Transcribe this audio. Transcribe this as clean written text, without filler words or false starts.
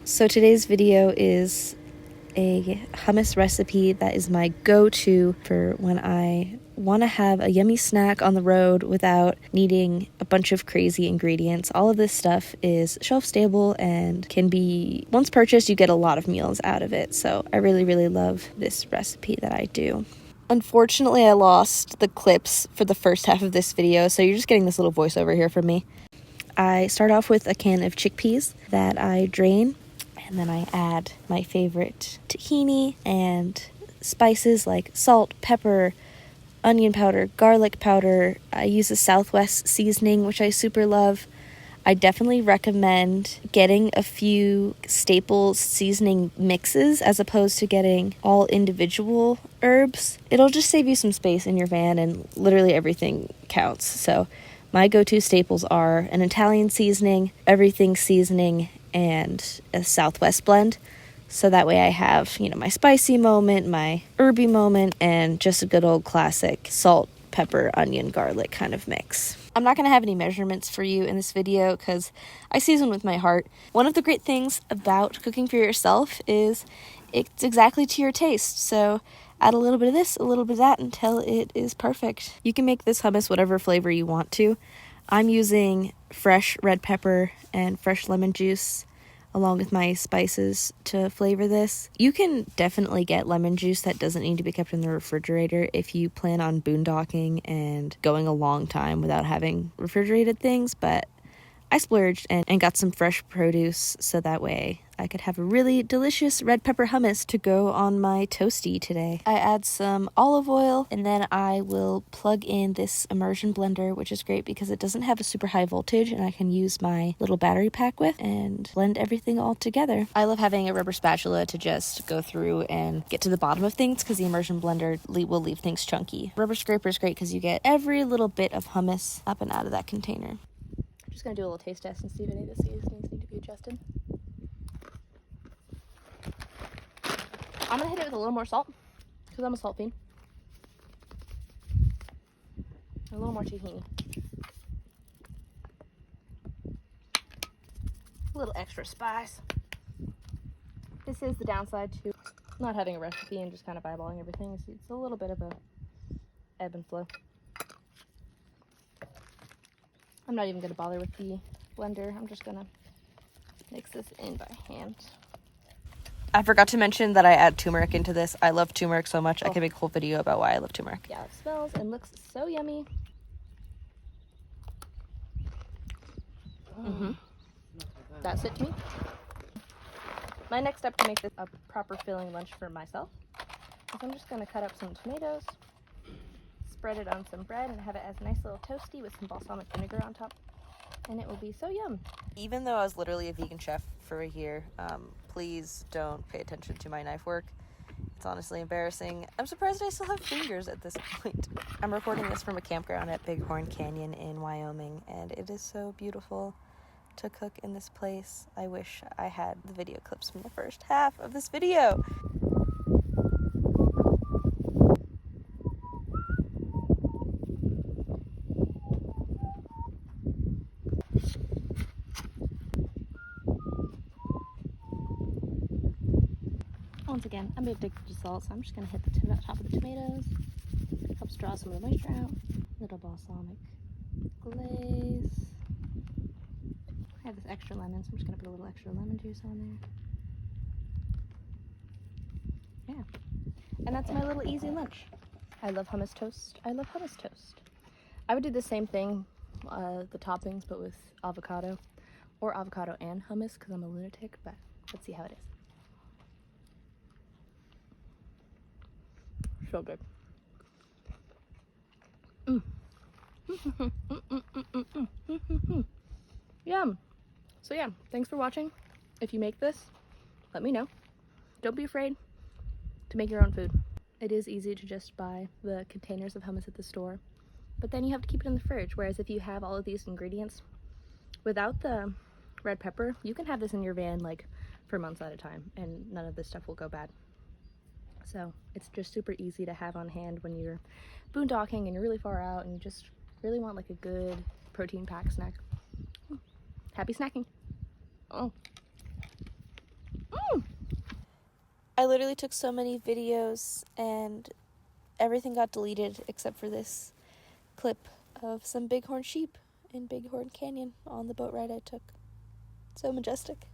So today's video is a hummus recipe that is my go-to for when I want to have a yummy snack on the road without needing a bunch of crazy ingredients. All of this stuff is shelf stable and can be, once purchased, you get a lot of meals out of it. So I really, really love this recipe that I do. Unfortunately, I lost the clips for the first half of this video, so you're just getting this little voiceover here from me. I start off with a can of chickpeas that I drain, and then I add my favorite tahini and spices like salt, pepper, onion powder, garlic powder. I use a Southwest seasoning, which I super love. I definitely recommend getting a few staple seasoning mixes as opposed to getting all individual herbs. It'll just save you some space in your van, and literally everything counts. So my go-to staples are an Italian seasoning, everything seasoning, and a Southwest blend. So that way I have, my spicy moment, my herby moment, and just a good old classic salt, pepper, onion, garlic kind of mix. I'm not going to have any measurements for you in this video because I season with my heart. One of the great things about cooking for yourself is it's exactly to your taste. So add a little bit of this, a little bit of that until it is perfect. You can make this hummus whatever flavor you want to. I'm using fresh red pepper and fresh lemon juice along with my spices to flavor this. You can definitely get lemon juice that doesn't need to be kept in the refrigerator if you plan on boondocking and going a long time without having refrigerated things, but I splurged and got some fresh produce so that way I could have a really delicious red pepper hummus to go on my toastie today. I add some olive oil and then I will plug in this immersion blender, which is great because it doesn't have a super high voltage and I can use my little battery pack with and blend everything all together. I love having a rubber spatula to just go through and get to the bottom of things because the immersion blender will leave things chunky. Rubber scraper is great because you get every little bit of hummus up and out of that container. I'm just going to do a little taste test and see if any of the seasonings need to be adjusted. I'm going to hit it with a little more salt because I'm a salt fiend. A little more tahini. A little extra spice. This is the downside to not having a recipe and just kind of eyeballing everything. It's a little bit of a ebb and flow. I'm not even going to bother with the blender. I'm just going to mix this in by hand. I forgot to mention that I add turmeric into this. I love turmeric so much. I can make a whole video about why I love turmeric. Yeah, it smells and looks so yummy. That's it to me. My next step to make this a proper filling lunch for myself is I'm just going to cut up some tomatoes, spread it on some bread, and have it as a nice little toastie with some balsamic vinegar on top. And it will be so yum. Even though I was literally a vegan chef for a year, please don't pay attention to my knife work. It's honestly embarrassing. I'm surprised I still have fingers at this point. I'm recording this from a campground at Bighorn Canyon in Wyoming, and it is so beautiful to cook in this place. I wish I had the video clips from the first half of this video. Once again, I'm addicted to salt, so I'm just going to hit the top of the tomatoes. Helps draw some of the moisture out. Little balsamic glaze. I have this extra lemon, so I'm just going to put a little extra lemon juice on there. Yeah. And that's my little easy lunch. I love hummus toast. I love hummus toast. I would do the same thing, the toppings, but with avocado. Or avocado and hummus, because I'm a lunatic, but let's see how it is. So good. Yum. So yeah, thanks for watching. If you make this, let me know. Don't be afraid to make your own food. It is easy to just buy the containers of hummus at the store, but then you have to keep it in the fridge. Whereas if you have all of these ingredients without the red pepper, you can have this in your van like for months at a time and none of this stuff will go bad. So it's just super easy to have on hand when you're boondocking and you're really far out and you just really want like a good protein packed snack. Happy snacking. Oh. I literally took so many videos and everything got deleted except for this clip of some bighorn sheep in Bighorn Canyon on the boat ride I took. So majestic.